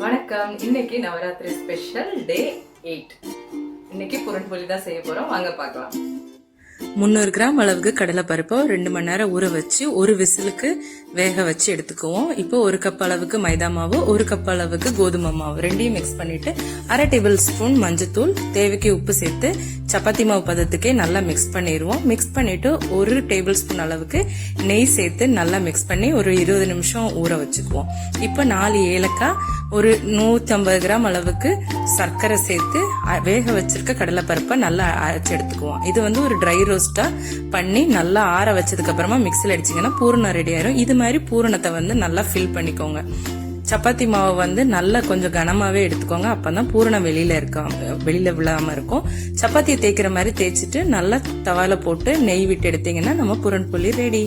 வணக்கம். இன்னைக்கு Navaratri special day 8. இன்னைக்கு புரன்பொலி தான் செய்ய போறோம். வாங்க பார்க்கலாம். 300 கிராம் அளவுக்கு கடலை பருப்பை 2 மணி நேரம் ஊற வச்சு ஒரு விசிலுக்கு வேக வச்சு எடுத்துக்குவோம். இப்போ 1 கப் அளவுக்கு மைதா மாவு, 1 கப் அளவுக்கு கோதுமை மாவு ரெண்டையும் மிக்ஸ் பண்ணிட்டு 1/2 டேபிள் ஸ்பூன் மஞ்சத்தூள், தேவைக்கு உப்பு சேர்த்து சப்பாத்தி மாவு பதத்துக்கே நல்லா மிக்ஸ் பண்ணிடுவோம். மிக்ஸ் பண்ணிட்டு 1 டேபிள் ஸ்பூன் அளவுக்கு நெய் சேர்த்து நல்லா மிக்ஸ் பண்ணி ஒரு 20 நிமிஷம் ஊற வச்சுக்குவோம். இப்போ 4 ஏலக்காய், ஒரு 150 கிராம் அளவுக்கு சர்க்கரை சேர்த்து வேக வச்சிருக்க கடலை பருப்பை நல்லா அரைச்சு எடுத்துக்குவோம். இது ஒரு ட்ரை ரோஸ்டா பண்ணி நல்லா ஆற வச்சதுக்கு அப்புறமா மிக்சில அடிச்சீங்கன்னா பூரணம் ரெடி ஆயிரும். இது மாதிரி பூரணத்தை நல்லா ஃபில் பண்ணிக்கோங்க. சப்பாத்தி மாவை நல்லா கொஞ்சம் கனமாவே எடுத்துக்கோங்க. அப்பதான் பூரணம் வெளியில விழாம இருக்கும். சப்பாத்தியை தேய்க்கிற மாதிரி தேய்ச்சிட்டு நல்லா தவால போட்டு நெய் விட்டு எடுத்தீங்கன்னா நம்ம புரன்பொலி ரெடி.